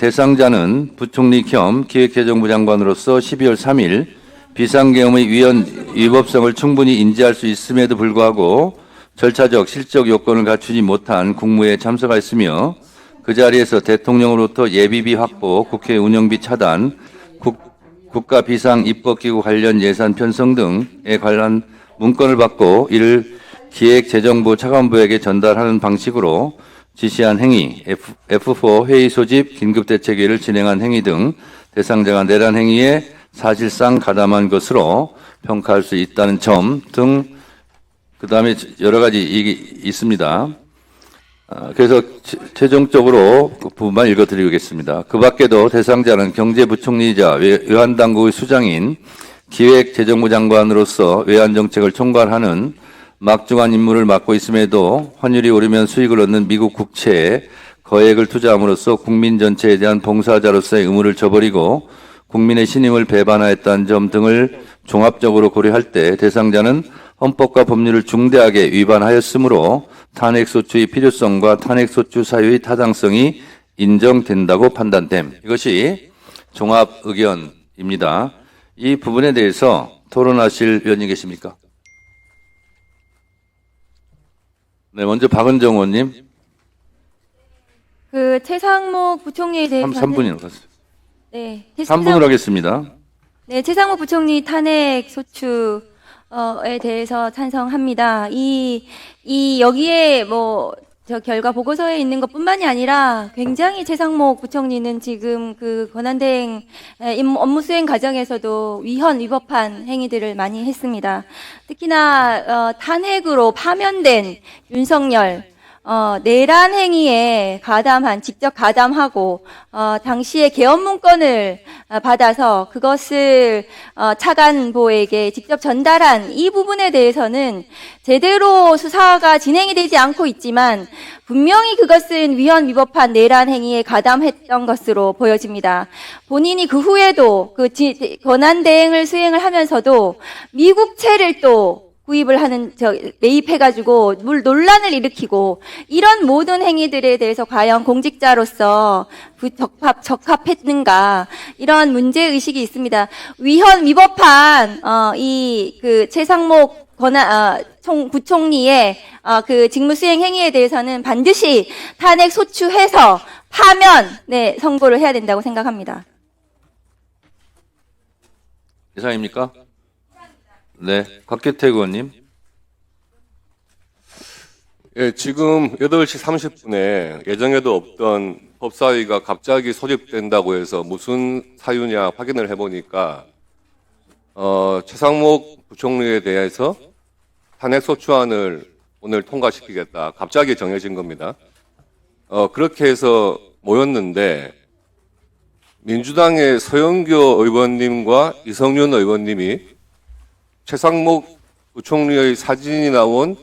대상자는 부총리 겸 기획재정부 장관으로서 12월 3일 비상계엄의 위법성을 충분히 인지할 수 있음에도 불구하고 절차적 실적 요건을 갖추지 못한 국무회에 참석하였으며 그 자리에서 대통령으로부터 예비비 확보, 국회 운영비 차단, 국가 비상 입법기구 관련 예산 편성 등에 관한 문건을 받고 이를 기획재정부 차관부에게 전달하는 방식으로 지시한 행위, F4 회의 소집, 긴급대책회의를 진행한 행위 등 대상자가 내란 행위에 사실상 가담한 것으로 평가할 수 있다는 점 등 그다음에 여러 가지 있습니다. 그래서 최종적으로 그 부분만 읽어드리겠습니다. 그 밖에도 대상자는 경제부총리이자 외환당국의 수장인 기획재정부 장관으로서 외환정책을 총괄하는 막중한 임무를 맡고 있음에도 환율이 오르면 수익을 얻는 미국 국채에 거액을 투자함으로써 국민 전체에 대한 봉사자로서의 의무를 저버리고 국민의 신임을 배반하였다는 점 등을 종합적으로 고려할 때 대상자는 헌법과 법률을 중대하게 위반하였으므로 탄핵소추의 필요성과 탄핵소추 사유의 타당성이 인정된다고 판단됨. 이것이 종합 의견입니다. 이 부분에 대해서 토론하실 의원님 계십니까? 네, 먼저 박은정 의원님. 그 최상목 부총리에 대해서 3분이나 갔어요. 네, 3분으로 하겠습니다. 네, 최상목 부총리 탄핵 소추에 대해서 찬성합니다. 여기에 저 결과 보고서에 있는 것뿐만이 아니라 굉장히 최상목 부총리는 지금 그 권한대행 업무 수행 과정에서도 위헌위법한 행위들을 많이 했습니다. 특히나 탄핵으로 파면된 윤석열 내란 행위에 직접 가담하고, 당시에 계엄 문건을 받아서 그것을 차관보에게 직접 전달한 이 부분에 대해서는 제대로 수사가 진행이 되지 않고 있지만 분명히 그것은 위헌위법한 내란 행위에 가담했던 것으로 보여집니다. 본인이 그 후에도 권한대행을 수행을 하면서도 미국채를 또 구입을 매입해가지고 논란을 일으키고 이런 모든 행위들에 대해서 과연 공직자로서 적합했는가 이런 문제의식이 있습니다. 위헌위법한 최상목 부총리의 그 직무수행 행위에 대해서는 반드시 탄핵 소추해서 파면 선고를 해야 된다고 생각합니다. 이상입니까? 네, 곽규택 의원님. 예, 지금 8시 30분에 예정에도 없던 법사위가 갑자기 소집된다고 해서 무슨 사유냐 확인을 해보니까 최상목 부총리에 대해서 탄핵소추안을 오늘 통과시키겠다. 갑자기 정해진 겁니다. 그렇게 해서 모였는데 민주당의 서영교 의원님과 이성윤 의원님이 최상목 부총리의 사진이 나온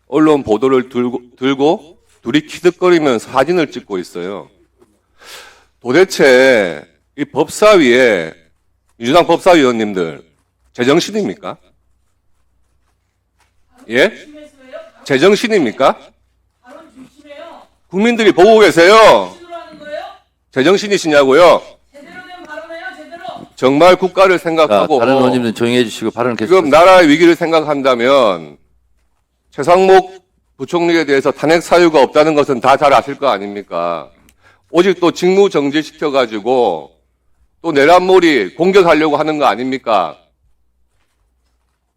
언론 보도를 들고 둘이 키득거리면서 사진을 찍고 있어요. 도대체 이 법사위에 민주당 법사위원님들 제정신입니까? 예? 제정신입니까? 국민들이 보고 계세요. 제정신이시냐고요? 정말 국가를 생각하고 다른 의원님들 조용히 해주시고 발언 계속. 지금 나라의 위기를 생각한다면 최상목 부총리에 대해서 탄핵 사유가 없다는 것은 다 잘 아실 거 아닙니까? 오직 또 직무 정지시켜가지고 또 내란몰이 공격하려고 하는 거 아닙니까?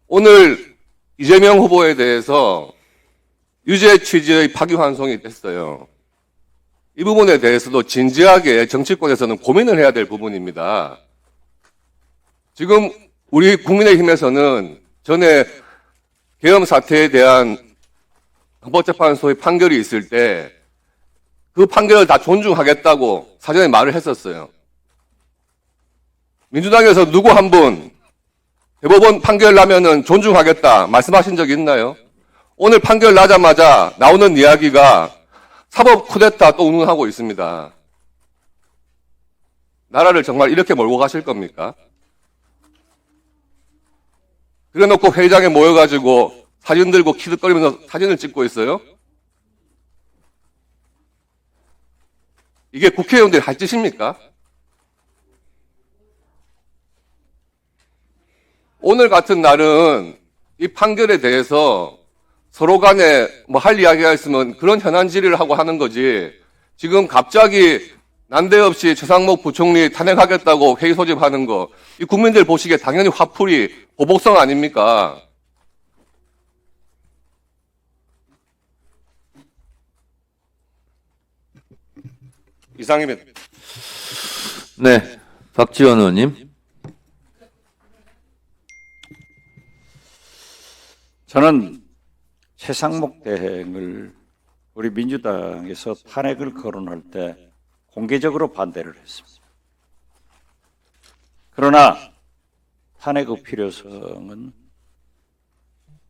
오늘 이재명 후보에 대해서 유죄 취지의 파기환송이 됐어요. 이 부분에 대해서도 진지하게 정치권에서는 고민을 해야 될 부분입니다. 지금 우리 국민의힘에서는 전에 계엄 사태에 대한 헌법재판소의 판결이 있을 때 그 판결을 다 존중하겠다고 사전에 말을 했었어요. 민주당에서 누구 한 분 대법원 판결 나면은 존중하겠다 말씀하신 적 있나요? 오늘 판결 나자마자 나오는 이야기가 사법 쿠데타 또 운운하고 있습니다. 나라를 정말 이렇게 몰고 가실 겁니까? 그래놓고 회의장에 모여가지고 사진 들고 키득거리면서 사진을 찍고 있어요? 이게 국회의원들이 할 짓입니까? 오늘 같은 날은 이 판결에 대해서 서로 간에 뭐 할 이야기가 있으면 그런 현안 질의를 하고 하는 거지. 지금 갑자기 난데없이 최상목 부총리 탄핵하겠다고 회의 소집하는 거, 이 국민들 보시기에 당연히 화풀이, 보복성 아닙니까? 이상입니다. 네, 박지원 의원님. 저는 최상목 대행을 우리 민주당에서 탄핵을 거론할 때 공개적으로 반대를 했습니다. 그러나 탄핵의 필요성은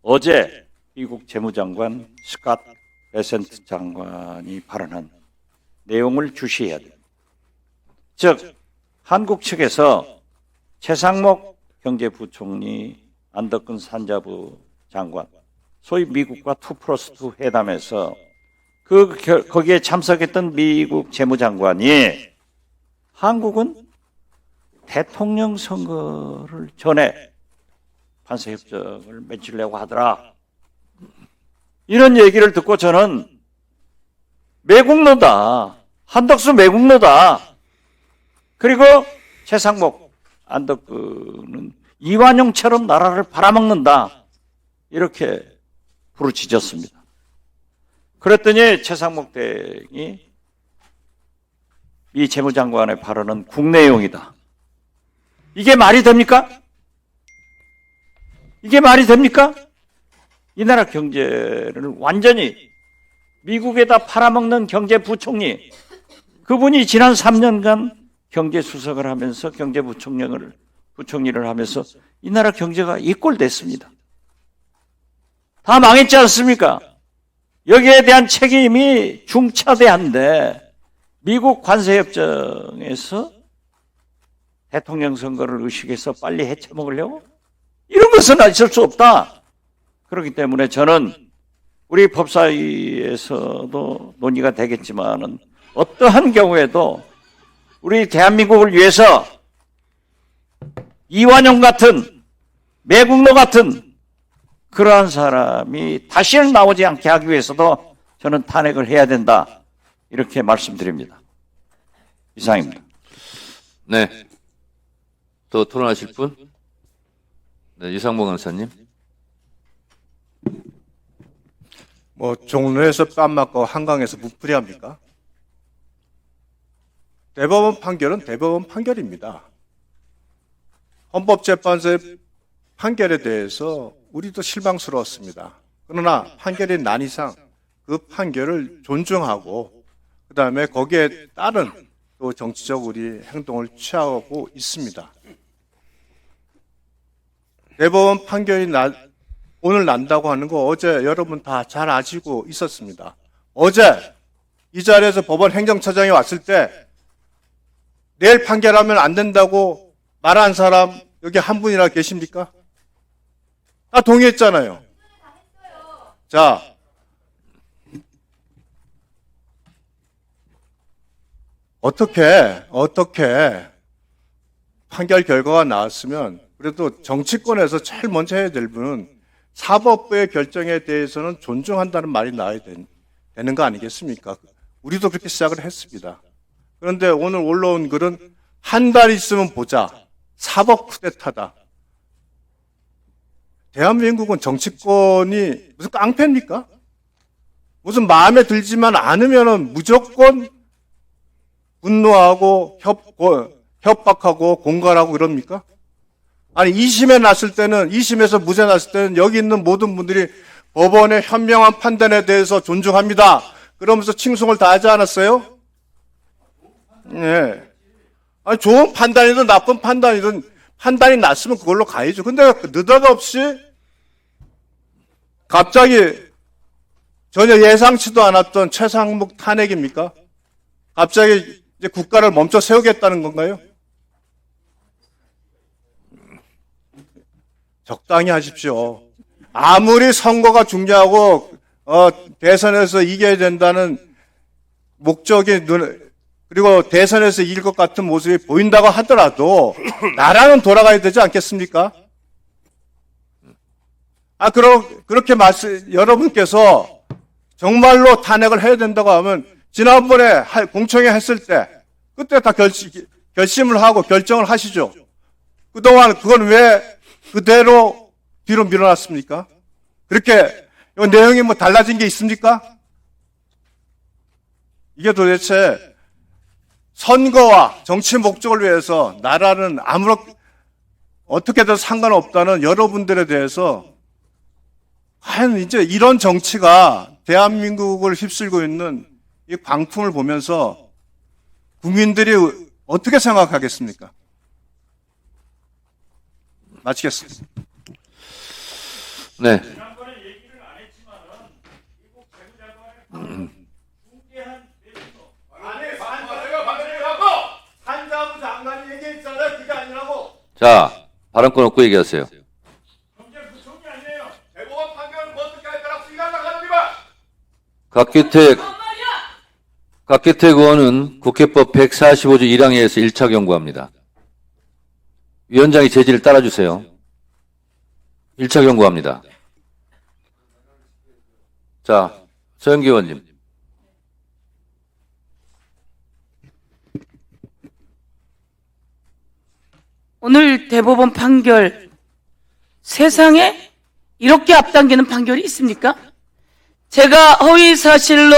어제 미국 재무장관 스캇 베센트 장관이 발언한 내용을 주시해야 됩니다. 즉 한국 측에서 최상목 경제부총리, 안덕근 산자부 장관, 소위 미국과 2+2 회담에서 거기에 참석했던 미국 재무장관이 한국은 대통령 선거를 전에 관세협정을 맺으려고 하더라. 이런 얘기를 듣고 저는 매국노다. 한덕수 매국노다. 그리고 최상목, 안덕근은 이완용처럼 나라를 팔아먹는다. 이렇게 부르짖었습니다. 그랬더니 최상목 대행이 미 재무장관의 발언은 국내용이다. 이게 말이 됩니까? 이게 말이 됩니까? 이 나라 경제를 완전히 미국에다 팔아먹는 경제부총리, 그분이 지난 3년간 경제수석을 하면서 경제부총리를 하면서 이 나라 경제가 이 꼴 됐습니다. 다 망했지 않습니까? 여기에 대한 책임이 중차대한데 미국 관세협정에서 대통령 선거를 의식해서 빨리 헤쳐먹으려고? 이런 것은 있을 수 없다. 그렇기 때문에 저는 우리 법사위에서도 논의가 되겠지만은 어떠한 경우에도 우리 대한민국을 위해서 이완용 같은 매국노 같은 그러한 사람이 다시는 나오지 않게 하기 위해서도 저는 탄핵을 해야 된다. 이렇게 말씀드립니다. 이상입니다. 네. 또 토론하실 분? 네, 이상봉 강사님. 뭐 종로에서 뺨 맞고 한강에서 무풀이합니까? 대법원 판결은 대법원 판결입니다. 헌법재판소의 판결에 대해서 우리도 실망스러웠습니다. 그러나 판결이 난 이상 그 판결을 존중하고 그 다음에 거기에 따른 또 정치적 우리 행동을 취하고 있습니다. 대법원 판결이 오늘 난다고 하는 거 어제 여러분 다 잘 아시고 있었습니다. 어제 이 자리에서 법원 행정처장이 왔을 때 내일 판결하면 안 된다고 말한 사람 여기 한 분이나 계십니까? 다 동의했잖아요. 자, 어떻게 판결 결과가 나왔으면 그래도 정치권에서 제일 먼저 해야 될 분은 사법부의 결정에 대해서는 존중한다는 말이 나와야 되는 거 아니겠습니까? 우리도 그렇게 시작을 했습니다. 그런데 오늘 올라온 글은 한 달 있으면 보자. 사법 쿠데타다. 대한민국은 정치권이 무슨 깡패입니까? 무슨 마음에 들지만 않으면 무조건 분노하고 협박하고 공갈하고 그럽니까? 아니 2심에 났을 때는 2심에서 무죄 났을 때는 여기 있는 모든 분들이 법원의 현명한 판단에 대해서 존중합니다. 그러면서 칭송을 다 하지 않았어요? 네. 아니 좋은 판단이든 나쁜 판단이든 판단이 났으면 그걸로 가야죠. 근데 느닷없이 갑자기 전혀 예상치도 않았던 최상목 탄핵입니까? 갑자기 이제 국가를 멈춰 세우겠다는 건가요? 적당히 하십시오. 아무리 선거가 중요하고 대선에서 이겨야 된다는 목적이 그리고 대선에서 이길 것 같은 모습이 보인다고 하더라도 나라는 돌아가야 되지 않겠습니까? 그렇게 여러분께서 정말로 탄핵을 해야 된다고 하면 지난번에 공청회 했을 때 그때 다 결심을 하고 결정을 하시죠. 그동안 그건 왜 그대로 뒤로 밀어놨습니까? 그렇게 이 내용이 뭐 달라진 게 있습니까? 이게 도대체 선거와 정치 목적을 위해서 나라는 어떻게든 상관없다는 여러분들에 대해서 과연 이제 이런 정치가 대한민국을 휩쓸고 있는 이 광풍을 보면서 국민들이 어떻게 생각하겠습니까? 마치겠습니다. 네. 한자부 장관이 얘기했잖아요. 그게 아니라고. 자, 발언권 없고 얘기하세요. 대법원 판결을 어떻게 할 거라고 생각하십니까? 박기택 의원은 국회법 145조 1항에서 1차 경고합니다. 위원장이 제지를 따라주세요. 1차 경고합니다. 자, 서영기 의원님. 오늘 대법원 판결, 세상에 이렇게 앞당기는 판결이 있습니까? 제가 허위사실로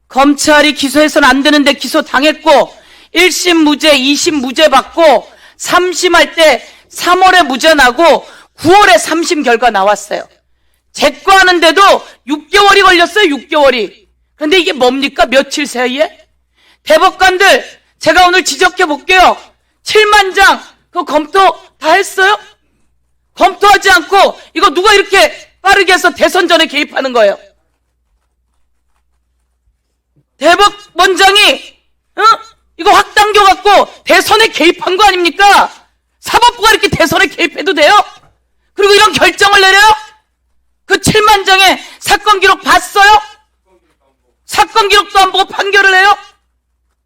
검찰이 기소해서는 안 되는데 기소당했고 1심 무죄, 2심 무죄 받고 3심 할 때 3월에 무죄 나고 9월에 3심 결과 나왔어요. 재과하는데도 6개월이 걸렸어요. 6개월이. 그런데 이게 뭡니까? 며칠 사이에? 대법관들 제가 오늘 지적해 볼게요. 7만 장 그거 검토 다 했어요? 검토하지 않고 이거 누가 이렇게 빠르게 해서 대선 전에 개입하는 거예요? 대법원장이 이거 확 당겨갖고 대선에 개입한 거 아닙니까? 사법부가 이렇게 대선에 개입해도 돼요? 그리고 이런 결정을 내려요? 그 7만 장의 사건 기록 봤어요? 사건 기록도 안 보고 판결을 해요?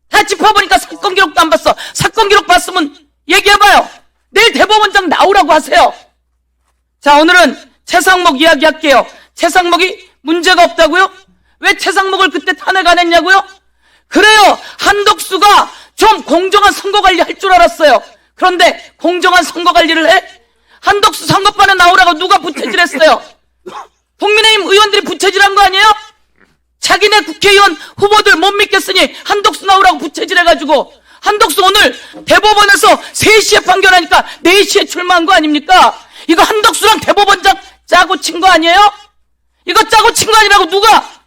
다 짚어보니까 사건 기록도 안 봤어. 사건 기록 봤으면 얘기해봐요. 내일 대법원장 나오라고 하세요. 자, 오늘은 최상목 이야기할게요. 최상목이 문제가 없다고요? 왜 최상목을 그때 탄핵 안 했냐고요? 그래요. 한덕수가 좀 공정한 선거관리 할 줄 알았어요. 그런데 공정한 선거관리를 해? 한덕수 선거판에 나오라고 누가 부채질했어요? 국민의힘 의원들이 부채질한 거 아니에요? 자기네 국회의원 후보들 못 믿겠으니 한덕수 나오라고 부채질해가지고 한덕수 오늘 대법원에서 3시에 판결하니까 4시에 출마한 거 아닙니까? 이거 한덕수랑 대법원장 짜고 친 거 아니에요? 이거 짜고 친 거 아니라고 누가?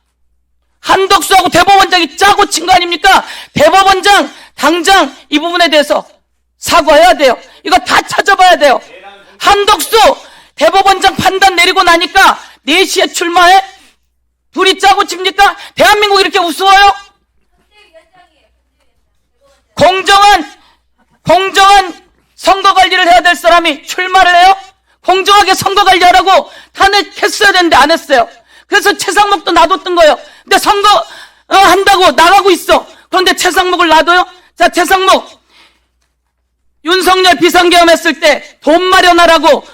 한덕수하고 대법원장이 짜고 친 거 아닙니까? 대법원장 당장 이 부분에 대해서 사과해야 돼요. 이거 다 찾아봐야 돼요. 한덕수 대법원장 판단 내리고 나니까 4시에 출마해? 둘이 짜고 칩니까? 대한민국 이렇게 우스워요? 공정한 선거 관리를 해야 될 사람이 출마를 해요? 공정하게 선거 관리하라고 탄핵했어야 되는데 안 했어요. 그래서 최상목도 놔뒀던 거예요. 근데 선거 한다고 나가고 있어. 그런데 최상목을 놔둬요? 자, 최상목 윤석열 비상계엄 했을 때 돈 마련하라고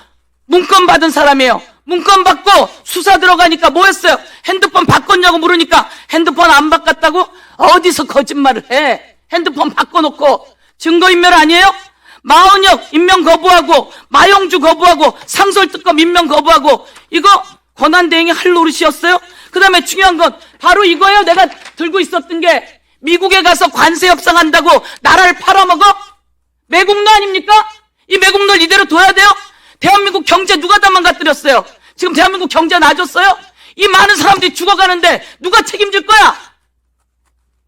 문건 받은 사람이에요. 문건 받고 수사 들어가니까 뭐 했어요? 핸드폰 바꿨냐고 물으니까 핸드폰 안 바꿨다고? 어디서 거짓말을 해? 핸드폰 바꿔놓고 증거인멸 아니에요? 마은혁 임명 거부하고 마영주 거부하고 상설특검 임명 거부하고 이거 권한대행이 할 노릇이었어요? 그 다음에 중요한 건 바로 이거예요. 내가 들고 있었던 게 미국에 가서 관세 협상한다고 나라를 팔아먹어? 매국노 아닙니까? 이 매국노를 이대로 둬야 돼요? 대한민국 경제 누가 다 망가뜨렸어요? 지금 대한민국 경제 나아졌어요? 이 많은 사람들이 죽어가는데 누가 책임질 거야?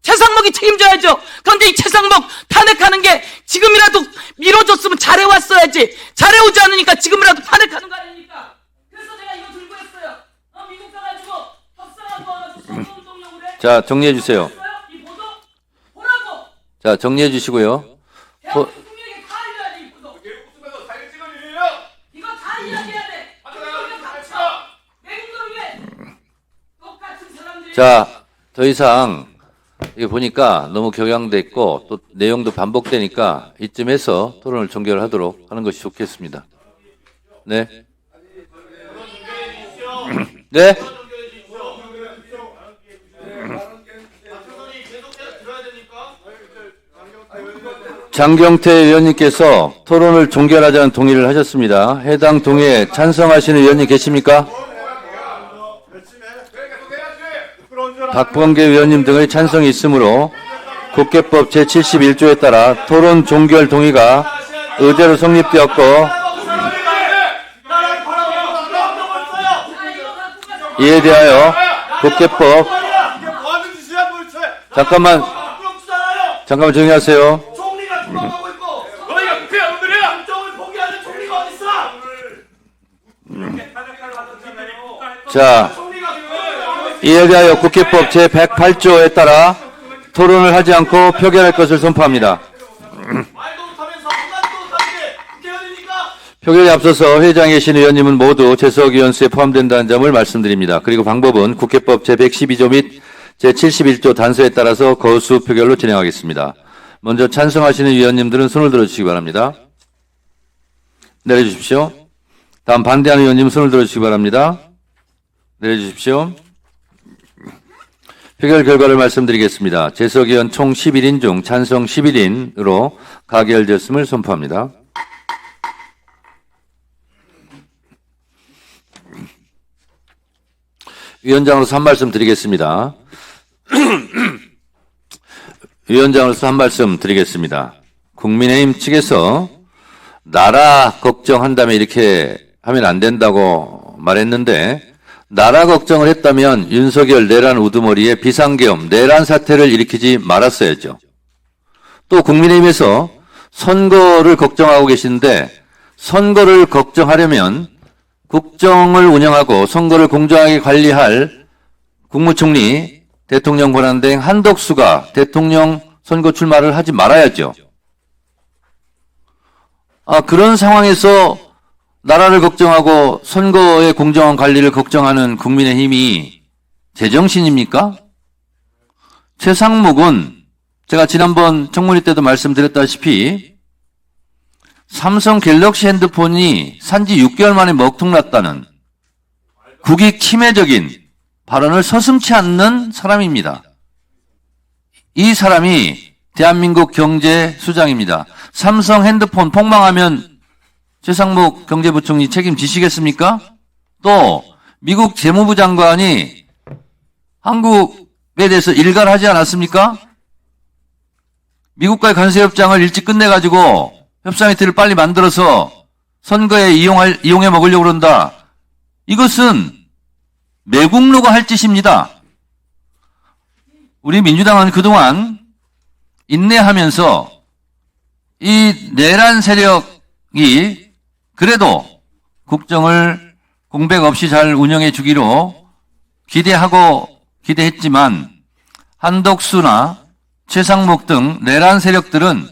최상목이 책임져야죠. 그런데 이 최상목 탄핵하는 게 지금이라도 미뤄줬으면 잘해왔어야지. 잘해오지 않으니까 지금이라도 탄핵하는 거 아닙니까? 그래서 제가 이거 들고 했어요. 미국 가가지고 협상하고 와가지고 선거운동용으로 해. 자, 정리해 주세요. 이 보도 보라고. 자, 정리해 주시고요. 대한민국 국민에게 다 알려야 돼. 이 보도. 대국수에서 사진 찍을 일이에요. 이거 다 이야기해야 돼. 이거 닥쳐. 외국노를 위해 똑같은 사람들이. 자, 더 이상 이게 보니까 너무 격양돼 있고 또 내용도 반복되니까 이쯤에서 토론을 종결하도록 하는 것이 좋겠습니다. 네. 네. 장경태 의원님께서 토론을 종결하자는 동의를 하셨습니다. 해당 동의에 찬성하시는 의원님 계십니까? 박범계 의원님 등의 찬성이 있으므로 국회법 제71조에 따라 토론 종결 동의가 의대로 성립되었고 이에 대하여 국회법 잠깐만 조용히 하세요. 자, 이에 대하여 국회법 제108조에 따라 토론을 하지 않고 표결할 것을 선포합니다. 표결에 앞서서 회장에 계신 의원님은 모두 재석 의원수에 포함된다는 점을 말씀드립니다. 그리고 방법은 국회법 제112조 및 제71조 단서에 따라서 거수 표결로 진행하겠습니다. 먼저 찬성하시는 의원님들은 손을 들어주시기 바랍니다. 내려주십시오. 다음 반대하는 의원님 손을 들어주시기 바랍니다. 내려주십시오. 표결 결과를 말씀드리겠습니다. 재석 의원 총 11인 중 찬성 11인으로 가결되었음을 선포합니다. 위원장으로서 한 말씀 드리겠습니다. 위원장으로서 한 말씀 드리겠습니다. 국민의힘 측에서 나라 걱정한다면 이렇게 하면 안 된다고 말했는데 나라 걱정을 했다면 윤석열 내란 우두머리에 비상계엄 내란 사태를 일으키지 말았어야죠. 또 국민의힘에서 선거를 걱정하고 계시는데 선거를 걱정하려면 국정을 운영하고 선거를 공정하게 관리할 국무총리 대통령 권한대행 한덕수가 대통령 선거 출마를 하지 말아야죠. 그런 상황에서 나라를 걱정하고 선거의 공정한 관리를 걱정하는 국민의힘이 제정신입니까? 최상목은 제가 지난번 청문회 때도 말씀드렸다시피 삼성 갤럭시 핸드폰이 산지 6개월 만에 먹통났다는 국익 침해적인 발언을 서슴지 않는 사람입니다. 이 사람이 대한민국 경제 수장입니다. 삼성 핸드폰 폭망하면 최상목 경제부총리 책임지시겠습니까? 또 미국 재무부 장관이 한국에 대해서 일갈하지 않았습니까? 미국과의 관세 협정을 일찍 끝내가지고 협상 이틀을 빨리 만들어서 선거에 이용해 먹으려고 그런다. 이것은 매국노가 할 짓입니다. 우리 민주당은 그동안 인내하면서 이 내란 세력이 그래도 국정을 공백 없이 잘 운영해 주기로 기대했지만 한덕수나 최상목 등 내란 세력들은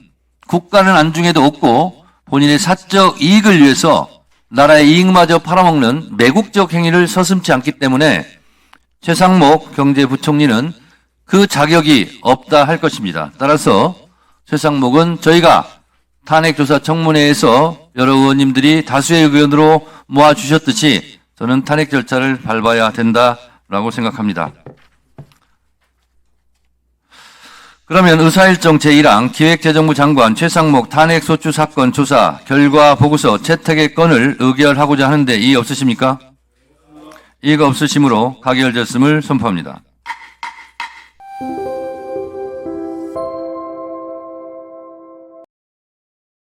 국가는 안중에도 없고 본인의 사적 이익을 위해서 나라의 이익마저 팔아먹는 매국적 행위를 서슴지 않기 때문에 최상목 경제부총리는 그 자격이 없다 할 것입니다. 따라서 최상목은 저희가 탄핵조사 청문회에서 여러 의원님들이 다수의 의견으로 모아주셨듯이 저는 탄핵 절차를 밟아야 된다라고 생각합니다. 그러면 의사일정 제1항 기획재정부 장관 최상목 탄핵소추 사건 조사 결과 보고서 채택의 건을 의결하고자 하는데 이의 없으십니까? 이의가 없으시므로 가결되었음을 선포합니다.